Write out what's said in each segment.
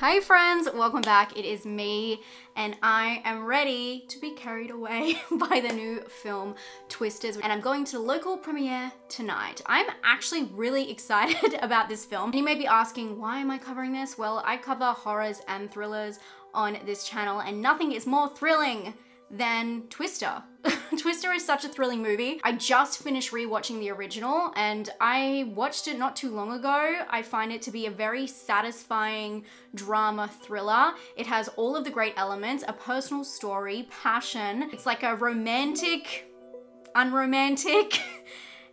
Hi friends, welcome back. It is me and I am ready to be carried away by the new film Twisters, and I'm going to the local premiere tonight. I'm actually really excited about this film. And you may be asking, why am I covering this? Well, I cover horrors and thrillers on this channel and nothing is more thrilling than Twister. Twister is such a thrilling movie. I just finished rewatching the original and I watched it not too long ago. I find it to be a very satisfying drama thriller. It has all of the great elements, a personal story, passion. It's like a romantic, unromantic,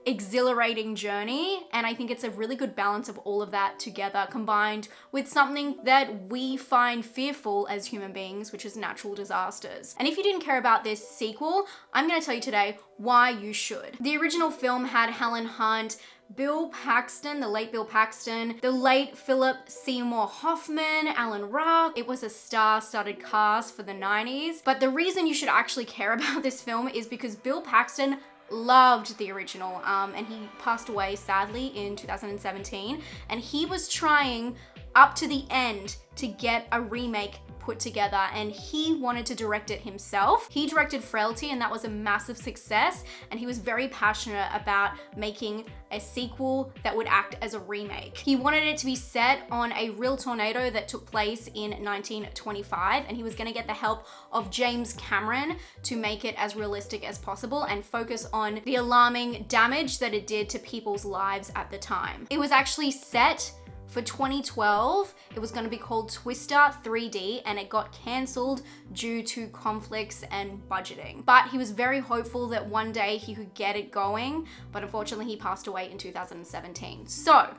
exhilarating journey, and I think it's a really good balance of all of that together, combined with something that we find fearful as human beings, which is natural disasters. And if you didn't care about this sequel, I'm going to tell you today why you should. The original film had Helen Hunt, Bill Paxton, the late Bill Paxton, the late Philip Seymour Hoffman, Alan Ruck. It was a star-studded cast for the 90s. But the reason you should actually care about this film is because Bill Paxton loved the original, and he passed away sadly in 2017, and he was trying up to the end to get a remake put together, and he wanted to direct it himself. He directed Frailty, and that was a massive success, and he was very passionate about making a sequel that would act as a remake. He wanted it to be set on a real tornado that took place in 1925, and he was gonna get the help of James Cameron to make it as realistic as possible and focus on the alarming damage that it did to people's lives at the time. It was actually set for 2012. It was going to be called Twister 3D, and it got cancelled due to conflicts and budgeting. But he was very hopeful that one day he could get it going, but unfortunately he passed away in 2017. So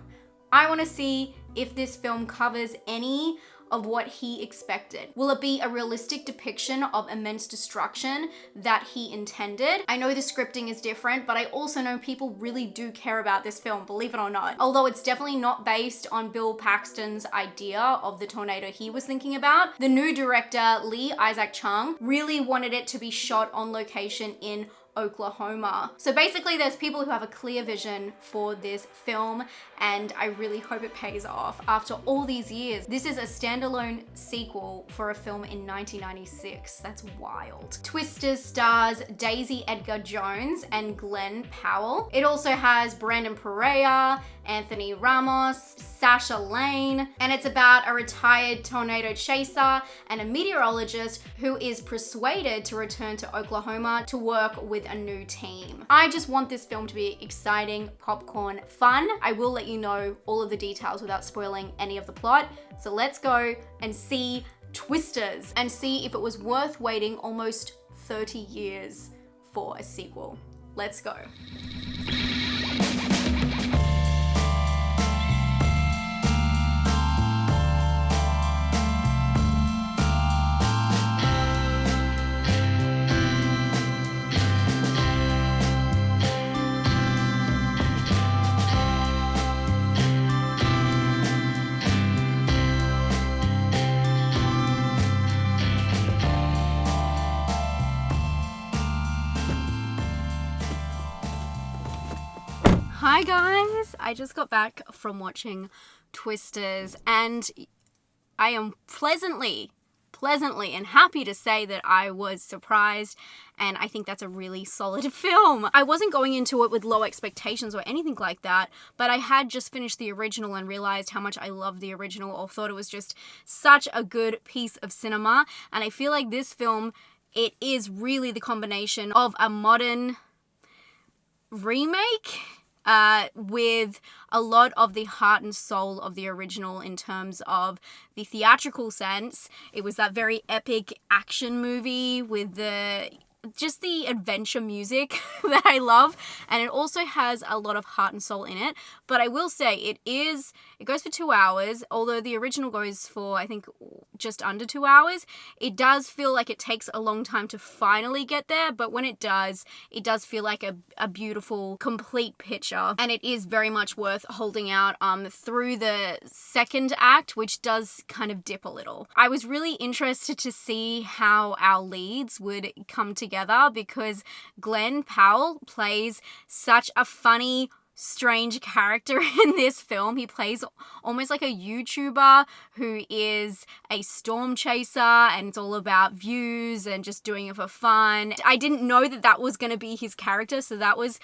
I want to see if this film covers any of what he expected. Will it be a realistic depiction of immense destruction that he intended? I know the scripting is different, but I also know people really do care about this film, believe it or not. Although it's definitely not based on Bill Paxton's idea of the tornado he was thinking about. The new director, Lee Isaac Chung, really wanted it to be shot on location in Oklahoma. So basically there's people who have a clear vision for this film, and I really hope it pays off after all these years. This is a standalone sequel for a film in 1996. That's wild. Twisters stars Daisy Edgar Jones and Glenn Powell. It also has Brandon Perea, Anthony Ramos, Sasha Lane, and it's about a retired tornado chaser and a meteorologist who is persuaded to return to Oklahoma to work with a new team. I just want this film to be exciting, popcorn, fun. I will let you know all of the details without spoiling any of the plot. So let's go and see Twisters and see if it was worth waiting almost 30 years for a sequel. Let's go. Hi guys, I just got back from watching Twisters and I am pleasantly and happy to say that I was surprised, and I think that's a really solid film. I wasn't going into it with low expectations or anything like that, but I had just finished the original and realized how much I loved the original, or thought it was just such a good piece of cinema. And I feel like this film, it is really the combination of a modern remake with a lot of the heart and soul of the original in terms of the theatrical sense. It was that very epic action movie with just the adventure music that I love, and it also has a lot of heart and soul in it. But I will say it goes for 2 hours, although the original goes for, I think, just under 2 hours. It does feel like it takes a long time to finally get there, but when it does feel like a beautiful, complete picture, and it is very much worth holding out through the second act, which does kind of dip a little. I was really interested to see how our leads would come together, because Glenn Powell plays such a funny, strange character in this film. He plays almost like a YouTuber who is a storm chaser, and it's all about views and just doing it for fun. I didn't know that that was going to be his character, so that was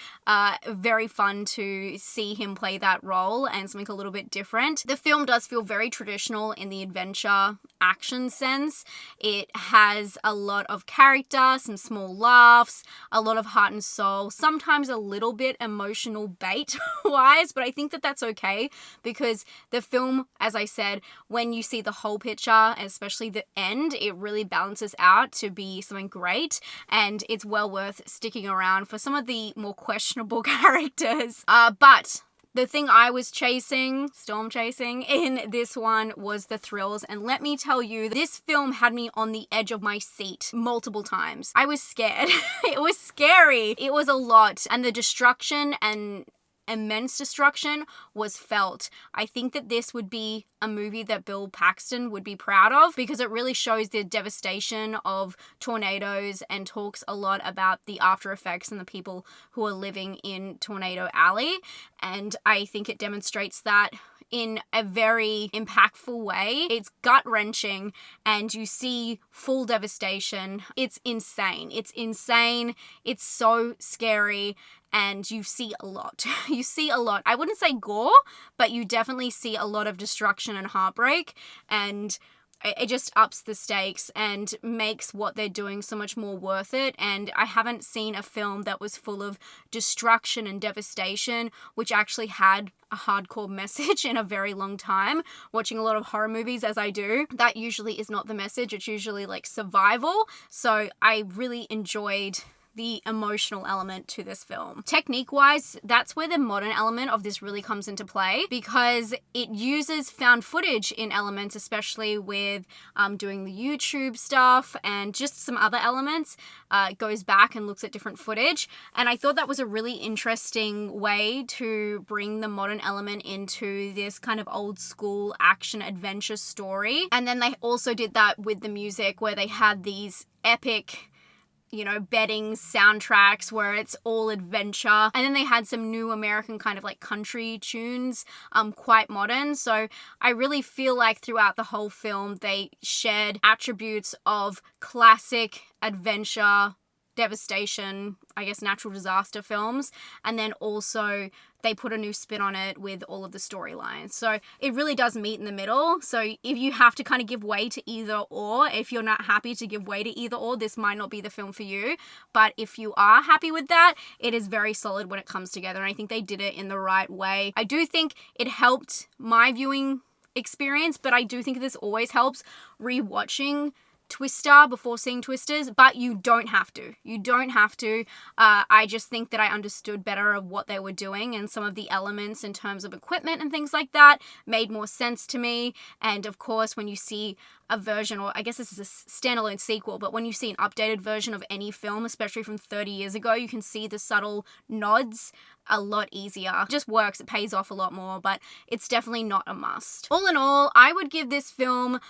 very fun to see him play that role and something a little bit different. The film does feel very traditional in the adventure action sense. It has a lot of character, some small laughs, a lot of heart and soul, sometimes a little bit emotional bait wise, but I think that that's okay because the film, as I said, when you see the whole picture, and especially the end, it really balances out to be something great, and it's well worth sticking around for some of the more questionable characters. But the thing I was storm chasing in this one was the thrills. And let me tell you, this film had me on the edge of my seat multiple times. I was scared. It was scary. It was a lot. And the destruction and immense destruction was felt. I think that this would be a movie that Bill Paxton would be proud of because it really shows the devastation of tornadoes and talks a lot about the after effects and the people who are living in Tornado Alley. And I think it demonstrates that in a very impactful way. It's gut-wrenching and you see full devastation. It's insane. It's insane. It's so scary. And you see a lot. You see a lot. I wouldn't say gore, but you definitely see a lot of destruction and heartbreak, and it just ups the stakes and makes what they're doing so much more worth it. And I haven't seen a film that was full of destruction and devastation, which actually had a hardcore message in a very long time. Watching a lot of horror movies as I do, that usually is not the message. It's usually like survival. So I really enjoyed the emotional element to this film. Technique-wise, that's where the modern element of this really comes into play because it uses found footage in elements, especially with doing the YouTube stuff and just some other elements. It goes back and looks at different footage, and I thought that was a really interesting way to bring the modern element into this kind of old school action adventure story. And then they also did that with the music where they had these epic, you know, bedding soundtracks where it's all adventure. And then they had some new American kind of like country tunes, quite modern. So I really feel like throughout the whole film, they shared attributes of classic adventure, devastation, I guess natural disaster films. And then also they put a new spin on it with all of the storylines. So it really does meet in the middle. So if you have to kind of give way to either or, if you're not happy to give way to either or, this might not be the film for you. But if you are happy with that, it is very solid when it comes together. And I think they did it in the right way. I do think it helped my viewing experience, but I do think this always helps rewatching Twister before seeing Twisters, but you don't have to. You don't have to. I just think that I understood better of what they were doing, and some of the elements in terms of equipment and things like that made more sense to me. And of course, when you see a version, or I guess this is a standalone sequel, but when you see an updated version of any film, especially from 30 years ago, you can see the subtle nods a lot easier. It just works. It pays off a lot more, but it's definitely not a must. All in all, I would give this film,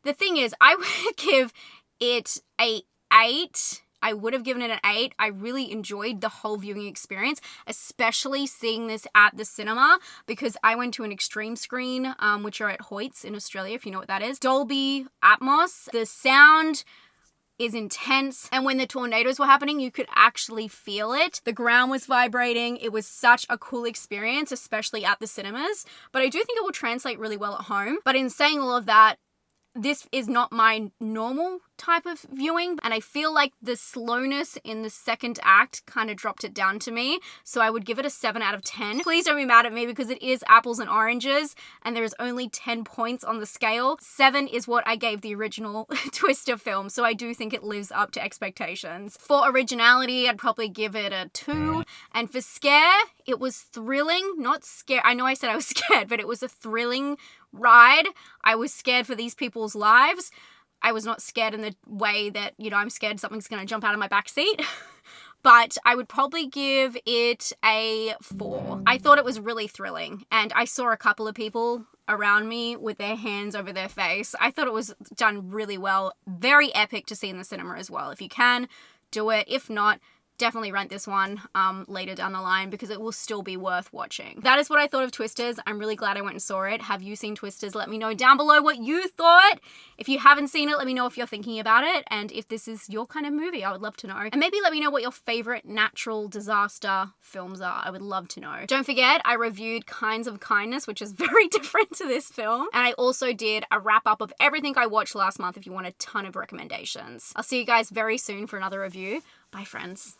the thing is, I would give it a 8. I would have given it an 8. I really enjoyed the whole viewing experience, especially seeing this at the cinema, because I went to an extreme screen, which are at Hoyts in Australia, if you know what that is. Dolby Atmos. The sound is intense, and when the tornadoes were happening, you could actually feel it. The ground was vibrating. It was such a cool experience, especially at the cinemas, but I do think it will translate really well at home. But in saying all of that, this is not my normal type of viewing, and I feel like the slowness in the second act kind of dropped it down to me, so I would give it a 7 out of 10. Please don't be mad at me because it is apples and oranges and there is only 10 points on the scale. 7 is what I gave the original Twister film, so I do think it lives up to expectations. For originality, I'd probably give it a 2, and for scare, it was thrilling, not scare. I know I said I was scared, but it was a thrilling ride. I was scared for these people's lives. I was not scared in the way that, you know, I'm scared something's going to jump out of my back seat. But I would probably give it a 4. I thought it was really thrilling, and I saw a couple of people around me with their hands over their face. I thought it was done really well. Very epic to see in the cinema as well. If you can, do it. If not, definitely rent this one later down the line because it will still be worth watching. That is what I thought of Twisters. I'm really glad I went and saw it. Have you seen Twisters? Let me know down below what you thought. If you haven't seen it, let me know if you're thinking about it and if this is your kind of movie. I would love to know. And maybe let me know what your favorite natural disaster films are. I would love to know. Don't forget, I reviewed Kinds of Kindness, which is very different to this film. And I also did a wrap up of everything I watched last month if you want a ton of recommendations. I'll see you guys very soon for another review. Bye, friends.